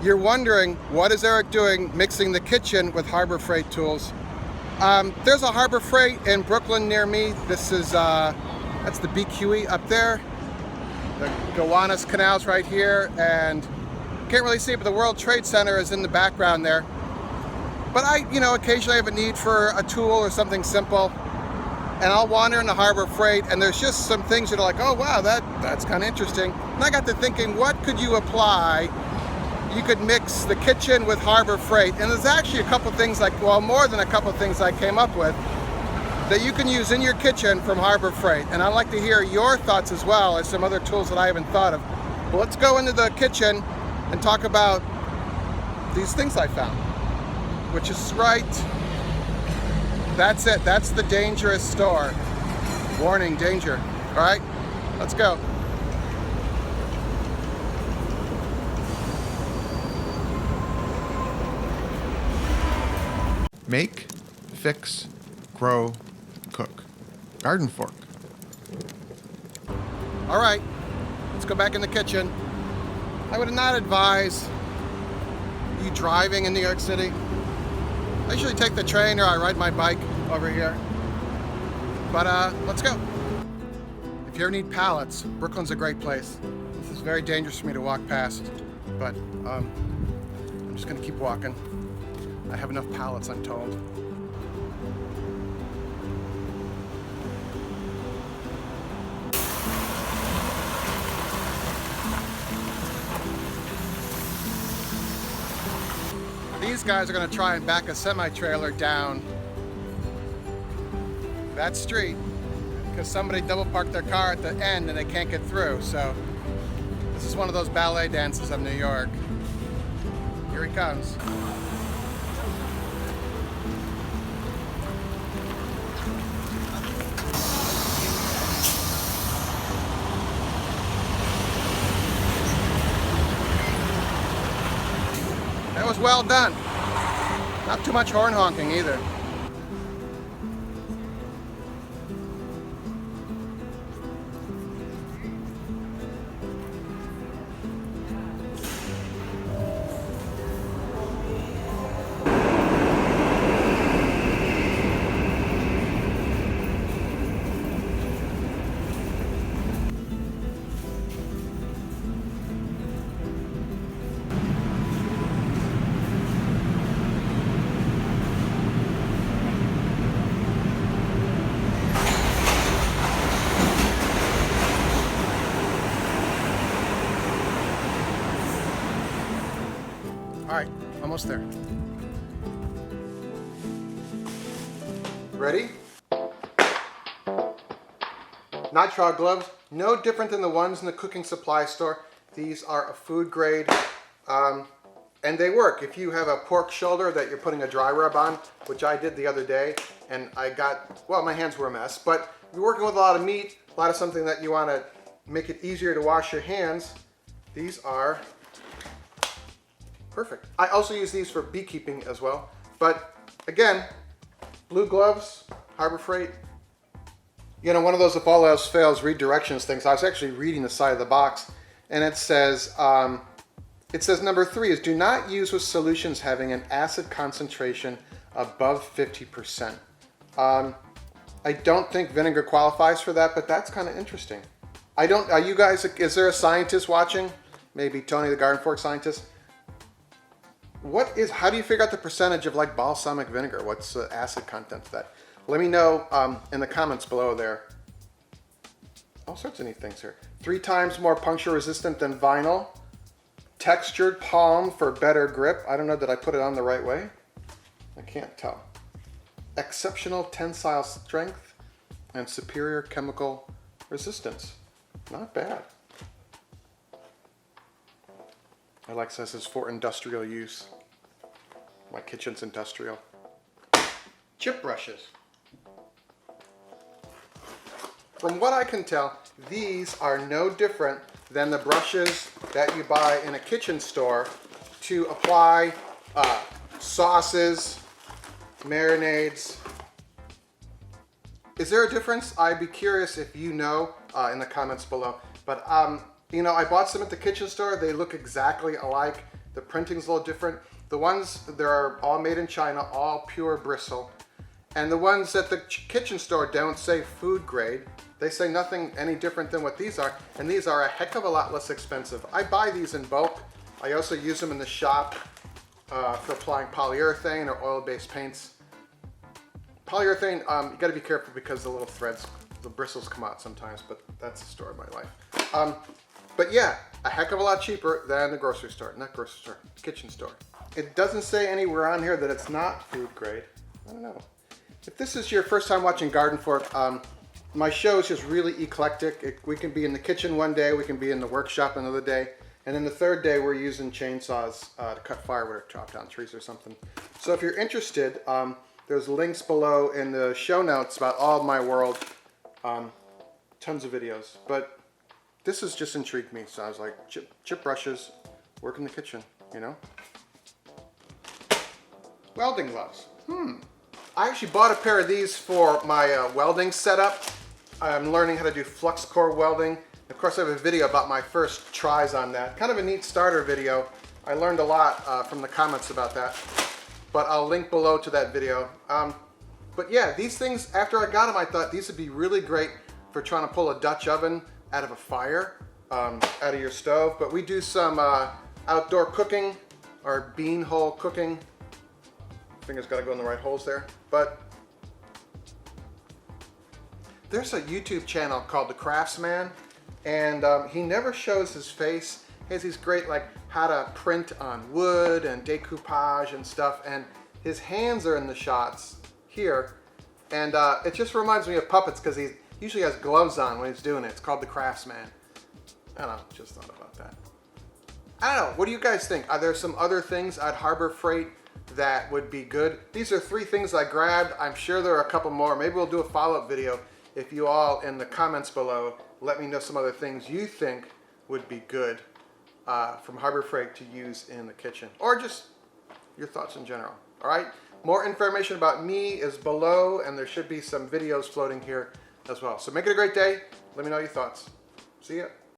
You're wondering, what is Eric doing mixing the kitchen with Harbor Freight tools? There's a Harbor Freight in Brooklyn near me. This is, that's the BQE up there. The Gowanus Canal's right here, and can't really see it, but the World Trade Center is in the background there. But I, occasionally have a need for a tool or something simple, and I'll wander in the Harbor Freight, and there's just some things that are like, oh wow, that's kind of interesting. And I got to thinking, what could you apply? You could mix the kitchen with Harbor Freight, and there's actually a couple things more than a couple things I came up with that you can use in your kitchen from Harbor Freight. And I'd like to hear your thoughts as well as some other tools that I haven't thought of. But let's go into the kitchen and talk about these things I found, which is right. That's it. That's the dangerous store. Warning, danger. All right, let's go. Make, fix, grow, cook. GardenFork. All right, let's go back in the kitchen. I would not advise you driving in New York City. I usually take the train or I ride my bike over here. But let's go. If you ever need pallets, Brooklyn's a great place. This is very dangerous for me to walk past, but I'm just gonna keep walking. I have enough pallets, I'm told. These guys are going to try and back a semi-trailer down that street because somebody double parked their car at the end and they can't get through. So this is one of those ballet dances of New York. Here he comes. That was well done. Not too much horn honking either. All right, almost there. Ready? Nitrile gloves, no different than the ones in the cooking supply store. These are a food grade, and they work. If you have a pork shoulder that you're putting a dry rub on, which I did the other day, and my hands were a mess, but if you're working with a lot of meat, a lot of something that you want to make it easier to wash your hands, these are perfect. I also use these for beekeeping as well. But again, blue gloves, Harbor Freight. One of those if all else fails redirections things. I was actually reading the side of the box, and it says number 3 is do not use with solutions having an acid concentration above 50%. I don't think vinegar qualifies for that, but that's kind of interesting. Are you guys, is there a scientist watching? Maybe Tony the GardenFork scientist? How do you figure out the percentage of like balsamic vinegar? What's the acid content of that? Let me know in the comments below there. All sorts of neat things here. 3 times more puncture resistant than vinyl. Textured palm for better grip. I don't know, did I put it on the right way? I can't tell. Exceptional tensile strength and superior chemical resistance. Not bad. Like says it's for industrial use. My kitchen's industrial. Chip brushes. From what I can tell, these are no different than the brushes that you buy in a kitchen store to apply sauces, marinades. Is there a difference? I'd be curious if you know in the comments below. But you know, I bought some at the kitchen store. They look exactly alike. The printing's a little different. The ones, they're all made in China, all pure bristle. And the ones at the kitchen store don't say food grade. They say nothing any different than what these are. And these are a heck of a lot less expensive. I buy these in bulk. I also use them in the shop for applying polyurethane or oil-based paints. Polyurethane, you gotta be careful because the little threads, the bristles come out sometimes, but that's the story of my life. But yeah, a heck of a lot cheaper than the grocery store, not grocery store, kitchen store. It doesn't say anywhere on here that it's not food grade. I don't know. If this is your first time watching GardenFork, my show is just really eclectic. We can be in the kitchen one day, we can be in the workshop another day, and then the third day we're using chainsaws to cut firewood or chop down trees or something. So if you're interested, there's links below in the show notes about all of my world, tons of videos. But this has just intrigued me, so I was like, chip brushes, work in the kitchen, you know? Welding gloves. I actually bought a pair of these for my welding setup. I'm learning how to do flux core welding. Of course, I have a video about my first tries on that. Kind of a neat starter video. I learned a lot from the comments about that. But I'll link below to that video. But yeah, these things, after I got them, I thought these would be really great for trying to pull a Dutch oven out of a fire, out of your stove. But we do some outdoor cooking or bean hole cooking. Finger's got to go in the right holes there. But there's a YouTube channel called The Craftsman, and he never shows his face. He has these great, like, how to print on wood and decoupage and stuff, and his hands are in the shots here, and it just reminds me of puppets because he usually has gloves on when he's doing it. It's called The Craftsman. I don't know, just thought about that. I don't know, what do you guys think? Are there some other things at Harbor Freight that would be good? These are 3 things I grabbed. I'm sure there are a couple more. Maybe we'll do a follow-up video if you all in the comments below let me know some other things you think would be good from Harbor Freight to use in the kitchen, or just your thoughts in general. All right, more information about me is below, and there should be some videos floating here as well. So make it a great day. Let me know your thoughts. See ya.